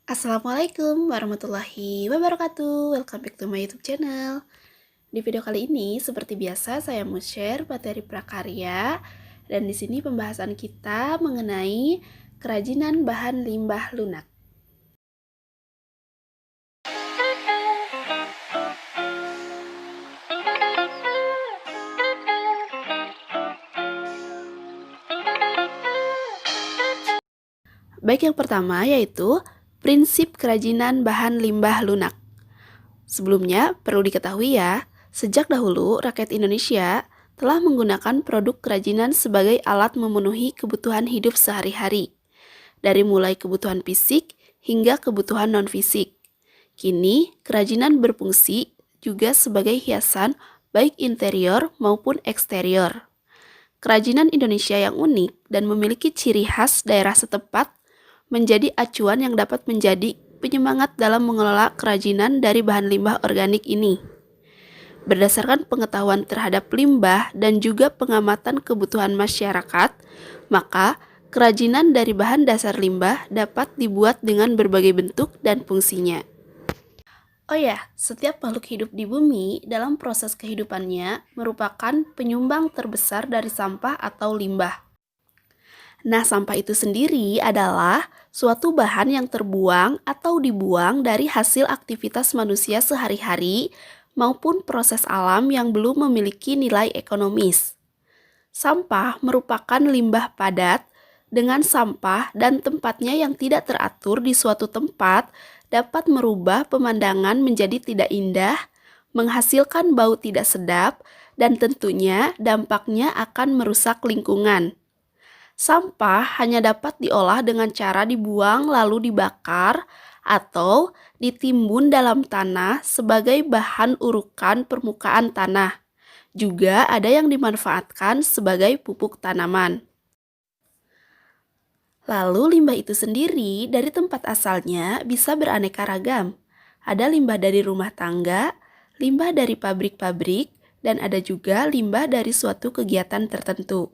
Assalamualaikum warahmatullahi wabarakatuh. Welcome back to my YouTube channel. Di video kali ini, seperti biasa, saya mau share materi prakarya. Dan di sini pembahasan kita mengenai kerajinan bahan limbah lunak. Baik, yang pertama yaitu prinsip kerajinan bahan limbah lunak. Sebelumnya, perlu diketahui ya, sejak dahulu rakyat Indonesia telah menggunakan produk kerajinan sebagai alat memenuhi kebutuhan hidup sehari-hari, dari mulai kebutuhan fisik hingga kebutuhan non-fisik. Kini, kerajinan berfungsi juga sebagai hiasan baik interior maupun eksterior. Kerajinan Indonesia yang unik dan memiliki ciri khas daerah setempat menjadi acuan yang dapat menjadi penyemangat dalam mengelola kerajinan dari bahan limbah organik ini. Berdasarkan pengetahuan terhadap limbah dan juga pengamatan kebutuhan masyarakat, maka kerajinan dari bahan dasar limbah dapat dibuat dengan berbagai bentuk dan fungsinya. Oh ya, setiap makhluk hidup di bumi dalam proses kehidupannya merupakan penyumbang terbesar dari sampah atau limbah. Nah, sampah itu sendiri adalah suatu bahan yang terbuang atau dibuang dari hasil aktivitas manusia sehari-hari maupun proses alam yang belum memiliki nilai ekonomis. Sampah merupakan limbah padat dengan sampah dan tempatnya yang tidak teratur di suatu tempat dapat merubah pemandangan menjadi tidak indah, menghasilkan bau tidak sedap, dan tentunya dampaknya akan merusak lingkungan. Sampah hanya dapat diolah dengan cara dibuang lalu dibakar atau ditimbun dalam tanah sebagai bahan urukan permukaan tanah. Juga ada yang dimanfaatkan sebagai pupuk tanaman. Lalu limbah itu sendiri dari tempat asalnya bisa beraneka ragam. Ada limbah dari rumah tangga, limbah dari pabrik-pabrik, dan ada juga limbah dari suatu kegiatan tertentu.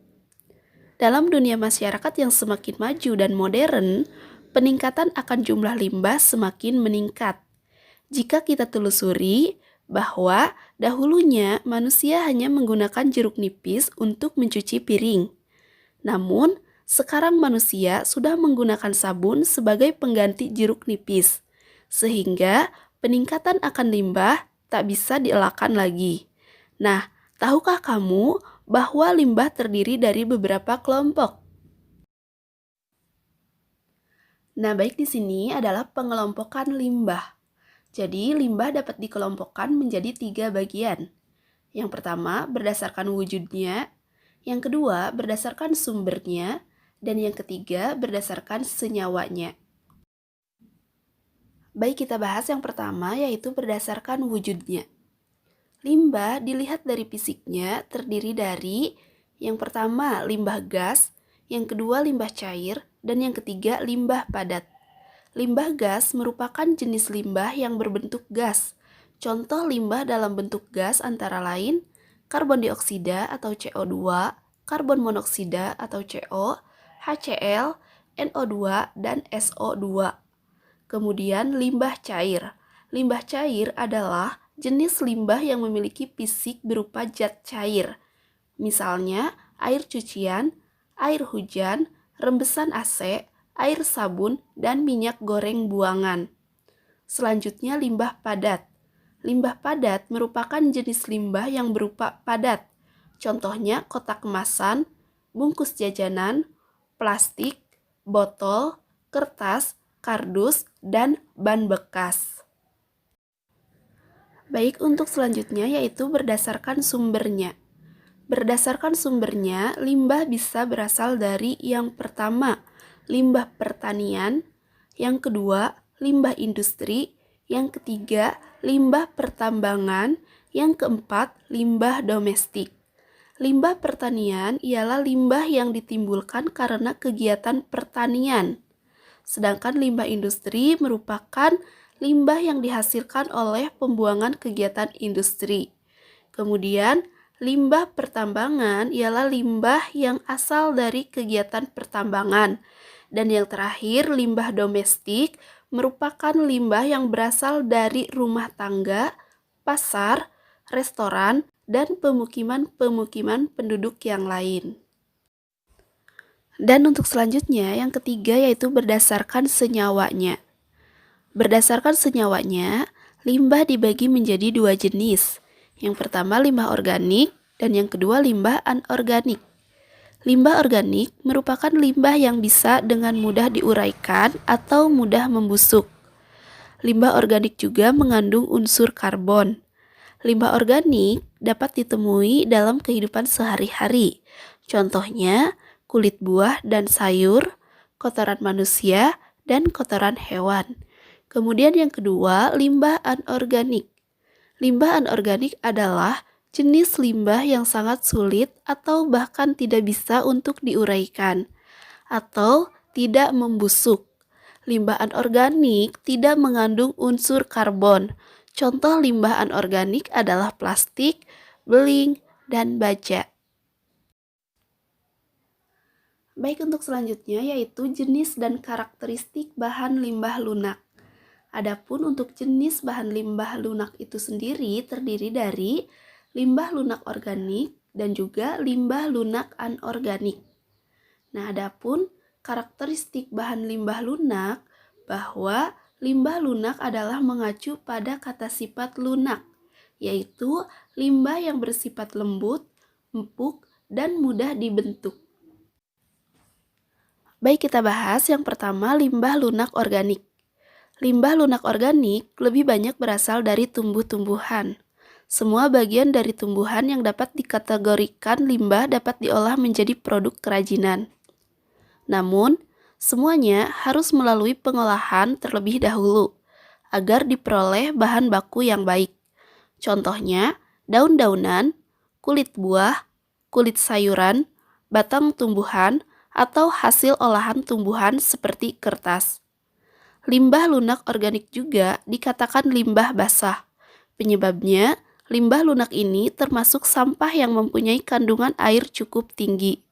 Dalam dunia masyarakat yang semakin maju dan modern, peningkatan akan jumlah limbah semakin meningkat. Jika kita telusuri bahwa dahulunya manusia hanya menggunakan jeruk nipis untuk mencuci piring. Namun, sekarang manusia sudah menggunakan sabun sebagai pengganti jeruk nipis, sehingga peningkatan akan limbah tak bisa dielakkan lagi. Nah, tahukah kamu bahwa limbah terdiri dari beberapa kelompok? Nah, baik di sini adalah pengelompokan limbah. Jadi, limbah dapat dikelompokkan menjadi 3 bagian. Yang pertama, berdasarkan wujudnya. Yang kedua, berdasarkan sumbernya. Dan yang ketiga, berdasarkan senyawanya. Baik, kita bahas yang pertama, yaitu berdasarkan wujudnya. Limbah dilihat dari fisiknya terdiri dari yang pertama limbah gas, yang kedua limbah cair, dan yang ketiga limbah padat. Limbah gas merupakan jenis limbah yang berbentuk gas. Contoh limbah dalam bentuk gas antara lain karbon dioksida atau CO2, karbon monoksida atau CO, HCl, NO2, dan SO2. Kemudian limbah cair. Limbah cair adalah jenis limbah yang memiliki fisik berupa zat cair. Misalnya air cucian, air hujan, rembesan AC, air sabun, dan minyak goreng buangan. Selanjutnya limbah padat. Limbah padat merupakan jenis limbah yang berupa padat. Contohnya kotak kemasan, bungkus jajanan, plastik, botol, kertas, kardus, dan ban bekas. Baik, untuk selanjutnya yaitu berdasarkan sumbernya. Berdasarkan sumbernya, limbah bisa berasal dari yang pertama, limbah pertanian, yang kedua, limbah industri, yang ketiga, limbah pertambangan, yang keempat, limbah domestik. Limbah pertanian ialah limbah yang ditimbulkan karena kegiatan pertanian. Sedangkan limbah industri merupakan limbah yang dihasilkan oleh pembuangan kegiatan industri. Kemudian, limbah pertambangan ialah limbah yang asal dari kegiatan pertambangan. Dan yang terakhir, limbah domestik merupakan limbah yang berasal dari rumah tangga, pasar, restoran, dan pemukiman-pemukiman penduduk yang lain. Dan untuk selanjutnya, yang ketiga yaitu berdasarkan senyawanya. Berdasarkan senyawanya, limbah dibagi menjadi dua jenis. Yang pertama limbah organik dan yang kedua limbah anorganik. Limbah organik merupakan limbah yang bisa dengan mudah diuraikan atau mudah membusuk. Limbah organik juga mengandung unsur karbon. Limbah organik dapat ditemui dalam kehidupan sehari-hari. Contohnya, kulit buah dan sayur, kotoran manusia, dan kotoran hewan. Kemudian yang kedua, limbah anorganik. Limbah anorganik adalah jenis limbah yang sangat sulit atau bahkan tidak bisa untuk diuraikan atau tidak membusuk. Limbah anorganik tidak mengandung unsur karbon. Contoh limbah anorganik adalah plastik, beling, dan baja. Baik, untuk selanjutnya yaitu jenis dan karakteristik bahan limbah lunak. Adapun untuk jenis bahan limbah lunak itu sendiri terdiri dari limbah lunak organik dan juga limbah lunak anorganik. Nah, adapun karakteristik bahan limbah lunak bahwa limbah lunak adalah mengacu pada kata sifat lunak, yaitu limbah yang bersifat lembut, empuk, dan mudah dibentuk. Baik, kita bahas yang pertama limbah lunak organik. Limbah lunak organik lebih banyak berasal dari tumbuh-tumbuhan. Semua bagian dari tumbuhan yang dapat dikategorikan limbah dapat diolah menjadi produk kerajinan. Namun, semuanya harus melalui pengolahan terlebih dahulu agar diperoleh bahan baku yang baik. Contohnya, daun-daunan, kulit buah, kulit sayuran, batang tumbuhan, atau hasil olahan tumbuhan seperti kertas. Limbah lunak organik juga dikatakan limbah basah. Penyebabnya, limbah lunak ini termasuk sampah yang mempunyai kandungan air cukup tinggi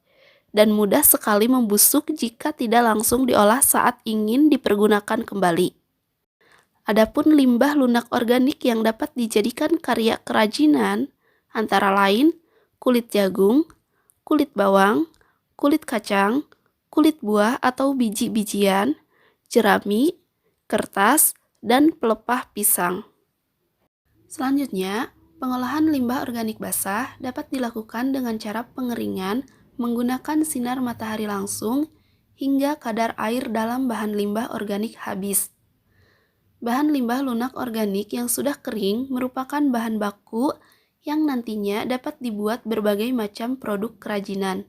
dan mudah sekali membusuk jika tidak langsung diolah saat ingin dipergunakan kembali. Adapun limbah lunak organik yang dapat dijadikan karya kerajinan antara lain kulit jagung, kulit bawang, kulit kacang, kulit buah atau biji-bijian, jerami, kertas, dan pelepah pisang. Selanjutnya, pengolahan limbah organik basah dapat dilakukan dengan cara pengeringan menggunakan sinar matahari langsung hingga kadar air dalam bahan limbah organik habis. Bahan limbah lunak organik yang sudah kering merupakan bahan baku yang nantinya dapat dibuat berbagai macam produk kerajinan.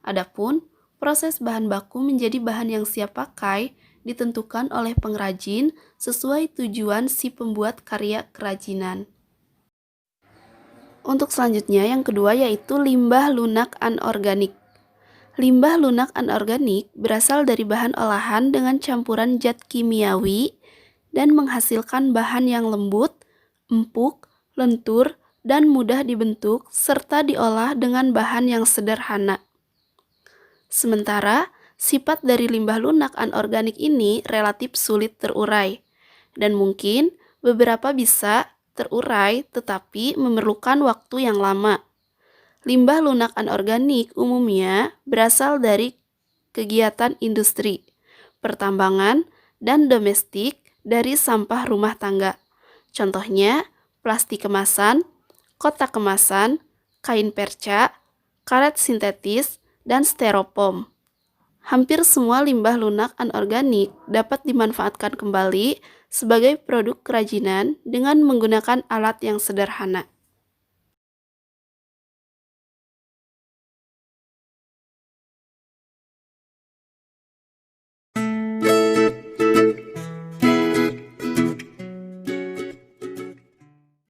Adapun proses bahan baku menjadi bahan yang siap pakai ditentukan oleh pengrajin sesuai tujuan si pembuat karya kerajinan. Untuk selanjutnya yang kedua yaitu limbah lunak anorganik. Limbah lunak anorganik berasal dari bahan olahan dengan campuran zat kimiawi dan menghasilkan bahan yang lembut, empuk, lentur, dan mudah dibentuk serta diolah dengan bahan yang sederhana. Sementara, sifat dari limbah lunak anorganik ini relatif sulit terurai, dan mungkin beberapa bisa terurai tetapi memerlukan waktu yang lama. Limbah lunak anorganik umumnya berasal dari kegiatan industri, pertambangan, dan domestik dari sampah rumah tangga. Contohnya, plastik kemasan, kotak kemasan, kain perca, karet sintetis, dan styrofoam. Hampir semua limbah lunak anorganik dapat dimanfaatkan kembali sebagai produk kerajinan dengan menggunakan alat yang sederhana.